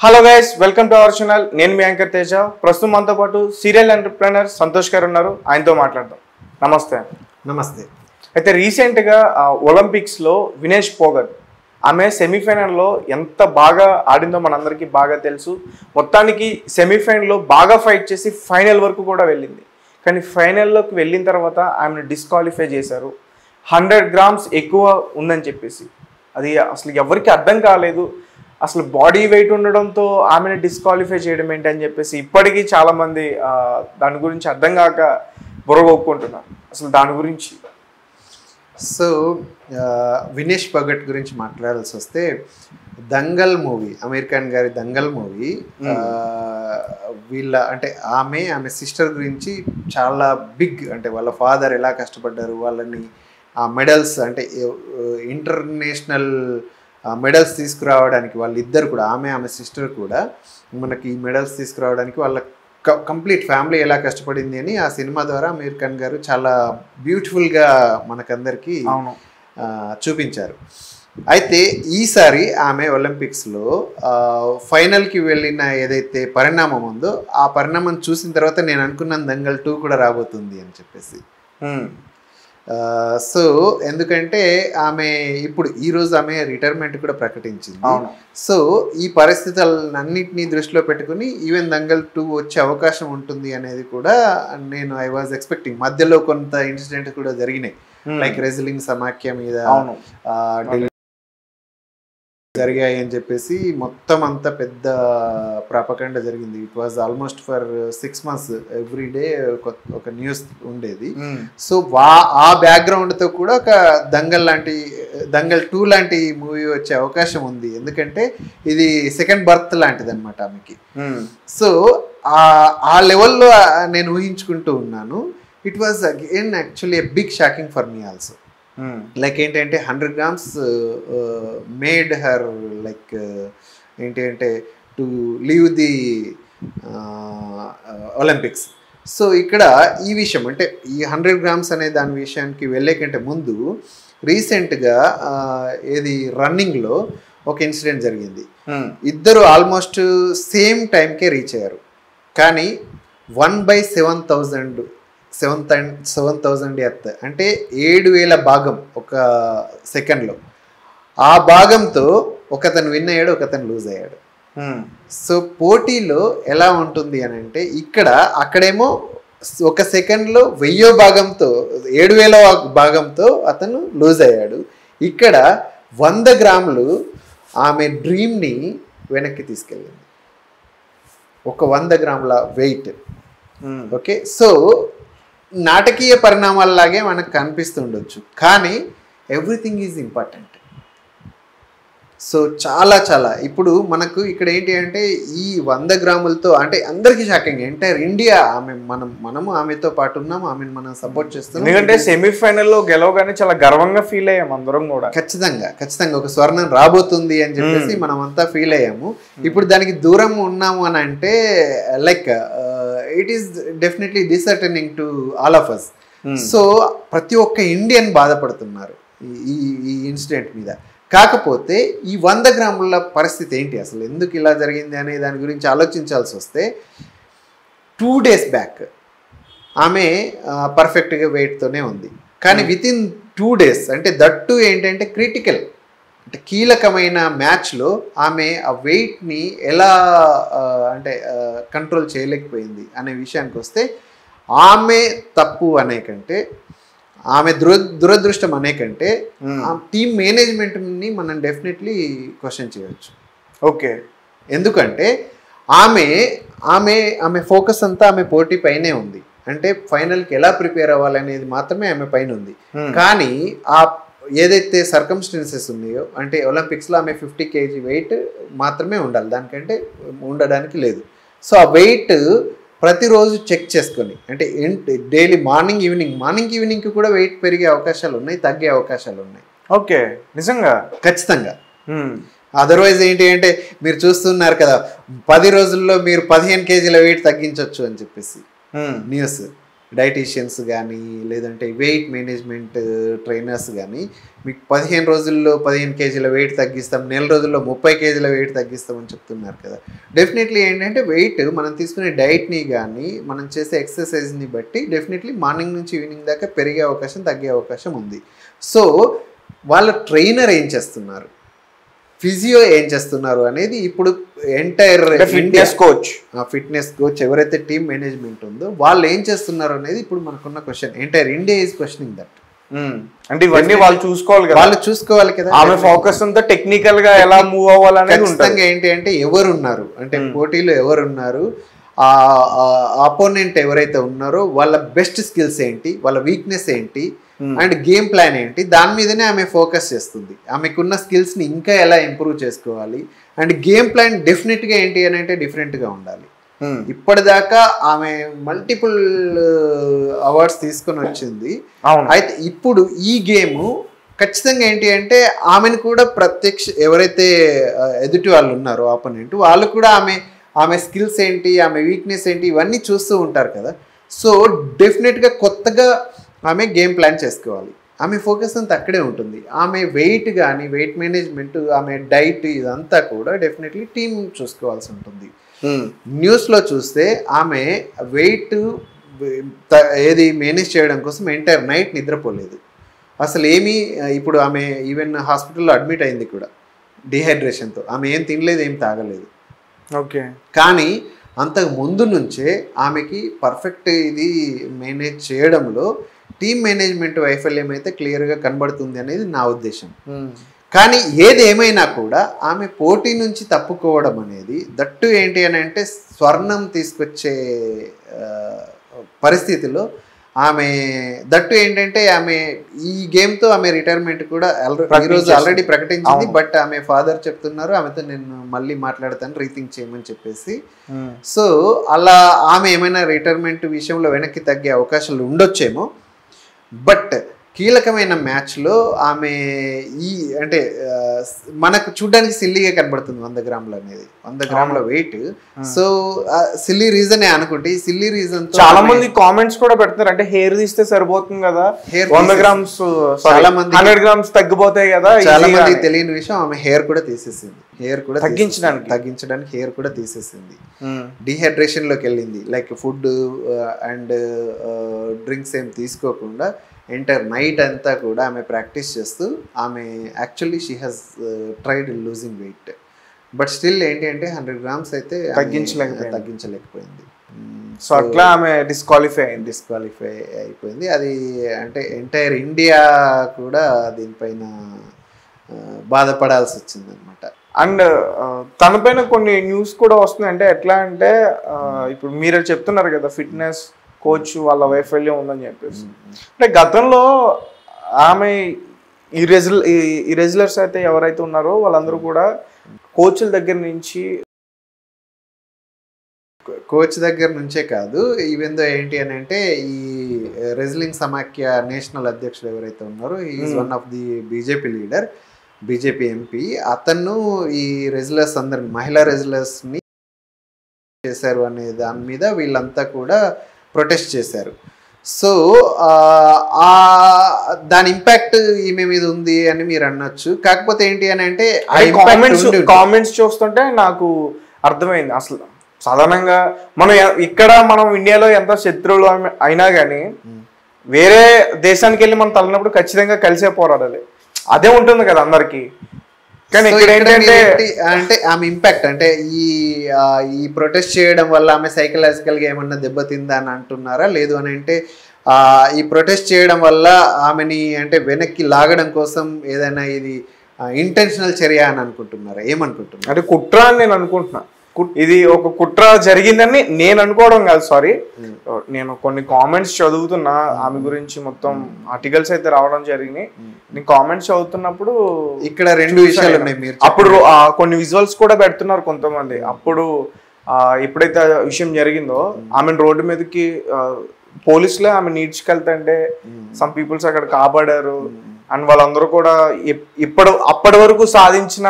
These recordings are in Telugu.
Hello guys, welcome to our channel. నేను మీ యాంకర్ తేజ. ప్రస్తుతం మనతో పాటు సీరియల్ ఎంటర్ప్రెనర్ సంతోష్ గారు ఉన్నారు. ఆయనతో మాట్లాడదాం. నమస్తే. నమస్తే. అయితే రీసెంట్గా ఒలింపిక్స్లో వినేష్ పోగట్ ఆమె సెమీఫైనల్లో ఎంత బాగా ఆడిందో మనందరికీ బాగా తెలుసు. మొత్తానికి సెమీఫైనల్లో బాగా ఫైట్ చేసి ఫైనల్ వరకు కూడా వెళ్ళింది. కానీ ఫైనల్లోకి వెళ్ళిన తర్వాత ఆమెను డిస్క్వాలిఫై చేశారు. 100 grams ఎక్కువ ఉందని చెప్పేసి. అది అసలు ఎవరికి అర్థం కాలేదు. అసలు బాడీ వెయిట్ ఉండడంతో ఆమెను డిస్క్వాలిఫై చేయడం ఏంటి అని చెప్పేసి ఇప్పటికీ చాలామంది దాని గురించి అర్థం కాక బుర్రగొక్కుంటున్నారు. అసలు దాని గురించి సో వినేష్ పగట్ గురించి మాట్లాడాల్సి వస్తే, దంగల్ మూవీ, అమీర్ ఖాన్ గారి దంగల్ మూవీ, వీళ్ళ అంటే ఆమె సిస్టర్ గురించి చాలా బిగ్, అంటే వాళ్ళ ఫాదర్ ఎలా కష్టపడ్డారు, వాళ్ళని ఆ మెడల్స్ అంటే ఇంటర్నేషనల్ మెడల్స్ తీసుకురావడానికి వాళ్ళిద్దరు కూడా, ఆమె సిస్టర్ కూడా మనకి మెడల్స్ తీసుకురావడానికి వాళ్ళ కంప్లీట్ ఫ్యామిలీ ఎలా కష్టపడింది అని ఆ సినిమా ద్వారా అమీర్ ఖాన్ గారు చాలా బ్యూటిఫుల్గా మనకందరికీ చూపించారు. అయితే ఈసారి ఆమె ఒలింపిక్స్లో ఫైనల్కి వెళ్ళిన ఏదైతే పరిణామం ఉందో, ఆ పరిణామం చూసిన తర్వాత నేను అనుకున్నాను దంగల్ 2 కూడా రాబోతుంది అని చెప్పేసి. సో ఎందుకంటే ఆమె ఇప్పుడు ఈరోజు ఆమె రిటైర్మెంట్ కూడా ప్రకటించింది. సో ఈ పరిస్థితులన్నింటినీ దృష్టిలో పెట్టుకుని ఈవెన్ దంగల్ 2 వచ్చే అవకాశం ఉంటుంది అనేది కూడా నేను ఐ వాజ్ ఎక్స్పెక్టింగ్. మధ్యలో కొంత ఇన్సిడెంట్స్ కూడా జరిగినాయి, లైక్ రెజ్లింగ్ సమాఖ్య మీద జరిగాయి అని చెప్పేసి మొత్తం అంతా పెద్ద ప్రాపకండ జరిగింది. It was almost for 6 months every day ఒక న్యూస్ ఉండేది. సో ఆ బ్యాక్గ్రౌండ్తో కూడా ఒక దంగల్ 2 లాంటి మూవీ వచ్చే అవకాశం ఉంది. ఎందుకంటే ఇది సెకండ్ బర్త్ లాంటిది అనమాట ఆమెకి. సో ఆ లెవెల్లో నేను ఊహించుకుంటూ ఉన్నాను. It was again actually a big shocking for me also. Like ఏంటంటే 100 grams మేడ్ హర్ లైక్ ఏంటి అంటే to leave the Olympics. So ఇక్కడ ఈ విషయం అంటే ఈ 100 grams అనే దాని విషయానికి వెళ్ళే కంటే ముందు రీసెంట్గా ఏది రన్నింగ్లో ఒక ఇన్సిడెంట్ జరిగింది. ఇద్దరు ఆల్మోస్ట్ సేమ్ టైంకే రీచ్ అయ్యారు. కానీ 1/7,000 ఎర్త్ అంటే 7,000 భాగం ఒక సెకండ్లో. ఆ భాగంతో ఒకతను విన్ అయ్యాడు, ఒకతను లూజ్ అయ్యాడు. సో పోటీలో ఎలా ఉంటుంది అని అంటే, అక్కడేమో ఒక సెకండ్లో 1000 భాగంతో 7,000 భాగంతో అతను లూజ్ అయ్యాడు. ఇక్కడ 100 grams ఆమె డ్రీమ్ని వెనక్కి తీసుకెళ్ళింది, ఒక 100 grams వెయిట్. ఓకే, సో నాటకీయ పరిణామాలలాగే మనకు కనిపిస్తుండొచ్చు, కానీ ఎవ్రీథింగ్ ఈజ్ ఇంపార్టెంట్. సో చాలా ఇప్పుడు మనకు ఇక్కడ ఏంటి అంటే ఈ 100 grams అంటే అందరికీ షాకింగ్. ఎంటైర్ ఇండియా మనము ఆమెతో పాటు ఉన్నాము, ఆమెను మనం సపోర్ట్ చేస్తున్నాం. ఎందుకంటే సెమీఫైనల్లో గెలవగానే చాలా గర్వంగా ఫీల్ అయ్యాము అందరం కూడా. ఖచ్చితంగా ఒక స్వర్ణం రాబోతుంది అని చెప్పేసి మనం అంతా ఫీల్ అయ్యాము. ఇప్పుడు దానికి దూరం ఉన్నాము అని అంటే like it is definitely disheartening to all of us. So ప్రతి ఒక్క ఇండియన్ బాధపడుతున్నారు ఈ ఇన్సిడెంట్ మీద. కాకపోతే ఈ 100 grams పరిస్థితి ఏంటి, అసలు ఎందుకు ఇలా జరిగింది అనే దాని గురించి ఆలోచించాల్సి వస్తే, 2 days బ్యాక్ ఆమె పర్ఫెక్ట్గా వెయిట్తోనే ఉంది. కానీ వితిన్ 2 days అంటే దట్టు ఏంటంటే క్రిటికల్ అంటే కీలకమైన మ్యాచ్లో ఆమె ఆ వెయిట్ని ఎలా అంటే కంట్రోల్ చేయలేకపోయింది అనే విషయానికి వస్తే, ఆమె తప్పు అనే కంటే, ఆమె దురదృష్టం అనే కంటే టీమ్ మేనేజ్మెంట్ని మనం డెఫినెట్లీ క్వశ్చన్ చేయవచ్చు. ఓకే, ఎందుకంటే ఆమె ఫోకస్ అంతా ఆమె పోటీ పైనే ఉంది. అంటే ఫైనల్కి ఎలా ప్రిపేర్ అవ్వాలనేది మాత్రమే ఆమె పైన ఉంది. కానీ ఆ ఏదైతే సర్కమ్స్టెన్సెస్ ఉన్నాయో, అంటే ఒలింపిక్స్లో ఆమె 50 kg వెయిట్ మాత్రమే ఉండాలి, దానికంటే ఉండడానికి లేదు. సో ఆ వెయిట్ ప్రతిరోజు చెక్ చేసుకొని, అంటే డైలీ మార్నింగ్ ఈవినింగ్కి కూడా వెయిట్ పెరిగే అవకాశాలు ఉన్నాయి, తగ్గే అవకాశాలు ఉన్నాయి. ఓకే, నిజంగా ఖచ్చితంగా. అదర్వైజ్ ఏంటి అంటే మీరు చూస్తున్నారు కదా, 10 రోజుల్లో మీరు 15 kg వెయిట్ తగ్గించవచ్చు అని చెప్పేసి న్యూస్. డైటీషియన్స్ కానీ లేదంటే వెయిట్ మేనేజ్మెంట్ ట్రైనర్స్ కానీ మీకు 15 రోజుల్లో 15 కేజీల వెయిట్ తగ్గిస్తాం, నెల రోజుల్లో 30 కేజీల వెయిట్ తగ్గిస్తామని చెప్తున్నారు కదా. డెఫినెట్లీ ఏంటంటే వెయిట్ మనం తీసుకునే డైట్ని కానీ మనం చేసే ఎక్సర్సైజ్ని బట్టి డెఫినెట్లీ మార్నింగ్ నుంచి ఈవినింగ్ దాకా పెరిగే అవకాశం తగ్గే అవకాశం ఉంది. సో వాళ్ళ ట్రైనర్ ఏం చేస్తున్నారు, ఫిజియో ఏం చేస్తున్నారు అనేది ఇప్పుడు ఎంటైర్ ఫిట్నెస్ కోచ్ ఎవరైతే టీమ్ మేనేజ్మెంట్ ఉందో వాళ్ళు ఏం చేస్తున్నారు అనేది ఇప్పుడు మనకున్న question. Entire India is questioning that. అంటే ఇవన్నీ వాళ్ళు చూసుకోవాలి కదా. ఆమె ఫోకస్ అంతా టెక్నికల్ గా ఎలా మూవ్ అవ్వాలనేది ఖచ్చితంగా. ఏంటి అంటే ఎవరున్నారు అంటే పోటీలో ఎవరున్నారు, అపోనెంట్ ఎవరైతే ఉన్నారో వాళ్ళ బెస్ట్ స్కిల్స్ ఏంటి, వాళ్ళ వీక్నెస్ ఏంటి అండ్ గేమ్ ప్లాన్ ఏంటి, దాని మీదనే ఆమె ఫోకస్ చేస్తుంది. ఆమెకున్న స్కిల్స్ని ఇంకా ఎలా ఇంప్రూవ్ చేసుకోవాలి అండ్ గేమ్ ప్లాన్ డెఫినెట్గా ఏంటి అని అంటే డిఫరెంట్గా ఉండాలి. ఇప్పటిదాకా ఆమె మల్టిపుల్ అవార్డ్స్ తీసుకొని వచ్చింది. అయితే ఇప్పుడు ఈ గేమ్ ఖచ్చితంగా ఏంటి అంటే ఆమెను కూడా ఎవరైతే ఎదుటి వాళ్ళు ఉన్నారో ఆపోనెంట్ వాళ్ళు కూడా ఆమె స్కిల్స్ ఏంటి, ఆమె వీక్నెస్ ఏంటి ఇవన్నీ చూస్తూ ఉంటారు కదా. సో డెఫినెట్గా కొత్తగా ఆమె గేమ్ ప్లాన్ చేసుకోవాలి. ఆమె ఫోకస్ అంతా అక్కడే ఉంటుంది. ఆమె వెయిట్ కానీ వెయిట్ మేనేజ్మెంట్, ఆమె డైట్ ఇదంతా కూడా డెఫినెట్లీ టీమ్ చూసుకోవాల్సి ఉంటుంది. న్యూస్లో చూస్తే ఆమె వెయిట్ ఏది మేనేజ్ చేయడం కోసం ఎంటైర్ నైట్ నిద్రపోలేదు అసలు ఏమీ. ఇప్పుడు ఆమె ఈవెన్ హాస్పిటల్లో అడ్మిట్ అయింది కూడా డిహైడ్రేషన్తో. ఆమె ఏం తినలేదు, ఏం తాగలేదు. ఓకే. కానీ అంతకు ముందు నుంచే ఆమెకి పర్ఫెక్ట్ ఇది మేనేజ్ చేయడంలో టీమ్ మేనేజ్మెంట్ వైఫల్యం అయితే క్లియర్గా కనబడుతుంది అనేది నా ఉద్దేశం. కానీ ఏది ఏమైనా కూడా ఆమె పోటీ నుంచి తప్పుకోవడం అనేది దట్టు ఏంటి అని అంటే స్వర్ణం తీసుకొచ్చే పరిస్థితిలో ఆమె దట్టు ఏంటంటే ఆమె ఈ గేమ్తో ఆమె రిటైర్మెంట్ కూడా ఈరోజు ఆల్రెడీ ప్రకటించింది. బట్ ఆమె ఫాదర్ చెప్తున్నారు ఆమెతో నేను మళ్ళీ మాట్లాడతాను రీథింక్ చేయమని చెప్పేసి. సో అలా ఆమె ఏమైనా రిటైర్మెంట్ విషయంలో వెనక్కి తగ్గే అవకాశాలు ఉండొచ్చేమో. బట్ కీలకమైన మ్యాచ్లో ఆమె అంటే మనకు చూడడానికి సిల్లీగా కనబడుతుంది 100 గ్రాములు అనేది, 100 గ్రాముల వెయిట్. సో సిల్లీ రీజనే అనుకుంటే ఈ సిల్లీ రీజన్ చాలా మంది కామెంట్స్ కూడా పెడతారు, అంటే హెయిర్ తీస్తే సరిపోతుంది కదా, 100 గ్రామ్స్ చాలా మంది 100 గ్రామ్స్ తగ్గిపోతాయి కదా. చాలా మంది తెలియని విషయం ఆమె హెయిర్ కూడా తీసేసింది. హెయిర్ కూడా తగ్గించడానికి హెయిర్ కూడా తీసేసింది. డిహైడ్రేషన్ లోకి వెళ్ళింది. లైక్ ఫుడ్ అండ్ డ్రింక్స్ ఏం తీసుకోకుండా ఎంటైర్ నైట్ అంతా కూడా ఆమె ప్రాక్టీస్ చేస్తూ ఆమె actually she has tried losing weight. But still ఏంటి అంటే 100 గ్రామ్స్ అయితే తగ్గించలేకపోయింది. సో అట్లా ఆమె డిస్క్వాలిఫై అయిపోయింది. అది అంటే ఎంటైర్ ఇండియా కూడా దీనిపైన బాధపడాల్సి వచ్చింది అనమాట. అండ్ తనపైన కొన్ని న్యూస్ కూడా వస్తున్నాయి. అంటే ఎట్లా అంటే ఇప్పుడు మీరు చెప్తున్నారు కదా ఫిట్నెస్ కోచ్ వాళ్ళ వైఫల్యం ఉందని చెప్పేసి. అంటే గతంలో ఆమె ఈ రెజ్లర్స్ అయితే ఎవరైతే ఉన్నారో వాళ్ళందరూ కూడా కోచ్ దగ్గర నుంచే కాదు, ఈవెందో ఏంటి అని అంటే ఈ రెజ్లింగ్ సమాఖ్య నేషనల్ అధ్యక్షుడు ఎవరైతే ఉన్నారో is one of the BJP leader, BJP MP. అతను ఈ రెజ్లర్స్ అందరిని మహిళా రెజ్లర్స్ని చేశారు అనే దాని మీద వీళ్ళంతా కూడా ప్రొటెస్ట్ చేశారు. సో దాని ఇంపాక్ట్ ఈమె మీద ఉంది అని మీరు అనొచ్చు. కాకపోతే ఏంటి అని అంటే కామెంట్స్ చూస్తుంటే నాకు అర్థమైంది. అసలు సాధారణంగా మనం ఇండియాలో ఎంత శత్రువులు అయినా కానీ వేరే దేశానికి వెళ్ళి మనం తల్లినప్పుడు ఖచ్చితంగా కలిసే పోరాడాలి, అదే ఉంటుంది కదా అందరికి. కానీ ఇక్కడ ఏంటంటే అంటే ఆమె ఇంపాక్ట్ అంటే ఈ ప్రొటెస్ట్ చేయడం వల్ల ఆమె సైకలాజికల్గా ఏమన్నా దెబ్బతిందా అని అంటున్నారా, లేదు అని అంటే ఈ ప్రొటెస్ట్ చేయడం వల్ల ఆమెని అంటే వెనక్కి లాగడం కోసం ఏదైనా ఇది ఇంటెన్షనల్ చర్య అని అనుకుంటున్నారా, ఏమనుకుంటున్నారు? అంటే కుట్ర అని నేను అనుకుంటున్నా. ఇది ఒక కుట్ర జరిగిందని నేను అనుకోవడం కాదు, సారీ. నేను కొన్ని కామెంట్స్ చదువుతున్నా ఆమె గురించి, మొత్తం ఆర్టికల్స్ అయితే రావడం జరిగినాయి. నేను కామెంట్స్ చదువుతున్నప్పుడు ఇక్కడ 2 విషయాలు ఉన్నాయి. మీరు అప్పుడు కొన్ని విజువల్స్ కూడా పెడుతున్నారు కొంతమంది. అప్పుడు ఎప్పుడైతే విషయం జరిగిందో ఆమె రోడ్డు మీదకి పోలీసులే ఆమె నీడ్చుకెళ్తుంటే సమ్ పీపుల్స్ అక్కడ కాపాడారు. అండ్ వాళ్ళందరూ కూడా అప్పటి వరకు సాధించిన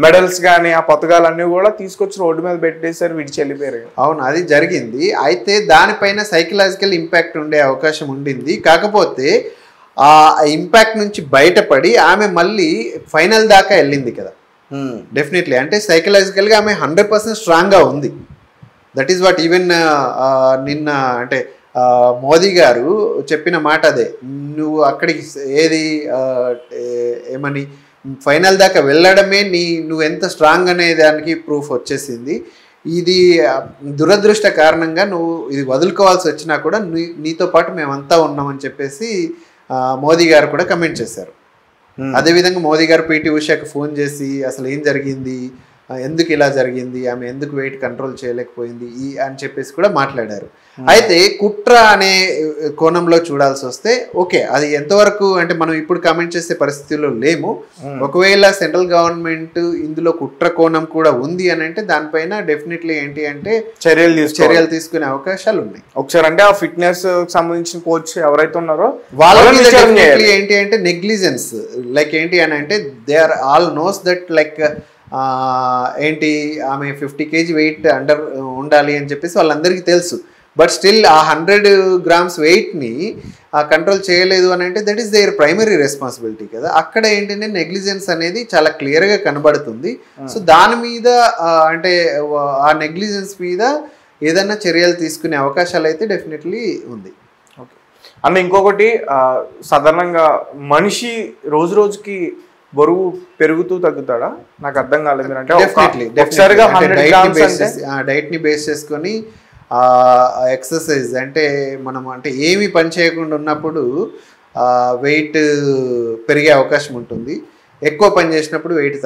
మెడల్స్ కానీ ఆ పథకాలన్నీ కూడా తీసుకొచ్చి రోడ్డు మీద పెట్టేశారు, విడిచి వెళ్ళిపోయారు. అవును, అది జరిగింది. అయితే దానిపైన సైకలాజికల్ ఇంపాక్ట్ ఉండే అవకాశం ఉండింది. కాకపోతే ఆ ఇంపాక్ట్ నుంచి బయటపడి ఆమె మళ్ళీ ఫైనల్ దాకా వెళ్ళింది కదా. డెఫినెట్లీ అంటే సైకలాజికల్గా ఆమె 100% స్ట్రాంగ్గా ఉంది. దట్ ఈస్ వాట్ ఈవెన్ నిన్న అంటే మోదీ గారు చెప్పిన మాట అదే, నువ్వు అక్కడికి ఏది ఏమని ఫైనల్ దాకా వెళ్ళడమే నువ్వు ఎంత స్ట్రాంగ్ అనే దానికి ప్రూఫ్ వచ్చేసింది. ఇది దురదృష్ట కారణంగా నువ్వు ఇది వదులుకోవాల్సి వచ్చినా కూడా నీతో పాటు మేమంతా ఉన్నామని చెప్పేసి మోదీ గారు కూడా కమెంట్ చేశారు. అదేవిధంగా మోదీ గారు పీటీ ఉషాకి ఫోన్ చేసి అసలు ఏం జరిగింది, ఎందుకు ఇలా జరిగింది, ఆమె ఎందుకు వెయిట్ కంట్రోల్ చేయలేకపోయింది అని చెప్పేసి కూడా మాట్లాడారు. అయితే కుట్ర అనే కోణంలో చూడాల్సి వస్తే ఓకే, అది ఎంతవరకు అంటే మనం ఇప్పుడు కామెంట్ చేసే పరిస్థితుల్లో లేము. ఒకవేళ సెంట్రల్ గవర్నమెంట్ ఇందులో కుట్ర కోణం కూడా ఉంది అని అంటే దానిపైన డెఫినెట్లీ ఏంటి అంటే చర్యలు తీసుకునే అవకాశాలు ఉన్నాయి. ఒకసారి అంటే ఆ ఫిట్నెస్ సంబంధించిన కోచ్ ఎవరైతే ఉన్నారో వాళ్ళ ఏంటి అంటే నెగ్లిజెన్స్, లైక్ ఏంటి అని అంటే they are all knows that like ఏంటి ఆమె 50 kg వెయిట్ అండర్ ఉండాలి అని చెప్పేసి వాళ్ళందరికీ తెలుసు. బట్ స్టిల్ ఆ 100 grams వెయిట్ని కంట్రోల్ చేయలేదు అని అంటే that is their primary responsibility కదా. అక్కడ ఏంటంటే నెగ్లిజెన్స్ అనేది చాలా క్లియర్గా కనబడుతుంది. సో దాని మీద అంటే ఆ నెగ్లిజెన్స్ మీద ఏదైనా చర్యలు తీసుకునే అవకాశాలు అయితే డెఫినెట్లీ ఉంది. ఓకే అన్న, ఇంకొకటి సాధారణంగా మనిషి రోజు రోజుకి బరువు పెరుగుతూ తగ్గుతాడా? నాకు అర్థం కాలేదు. అంటే డైట్ని బేస్ చేసుకొని ఎక్సర్సైజ్ అంటే మనం అంటే ఏమి పని చేయకుండా ఉన్నప్పుడు వెయిట్ పెరిగే అవకాశం ఉంటుంది, ఎక్కువ పని చేసినప్పుడు వెయిట్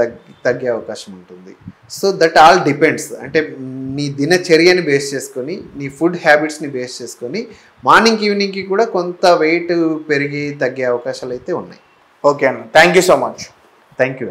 తగ్గే అవకాశం ఉంటుంది. సో దట్ ఆల్ డిపెండ్స్ అంటే నీ దినచర్యని బేస్ చేసుకొని, నీ ఫుడ్ హ్యాబిట్స్ని బేస్ చేసుకొని మార్నింగ్ ఈవినింగ్కి కూడా కొంత వెయిట్ పెరిగి తగ్గే అవకాశాలు అయితే ఉన్నాయి. ఓకే అన్న, thank you so much. Thank you.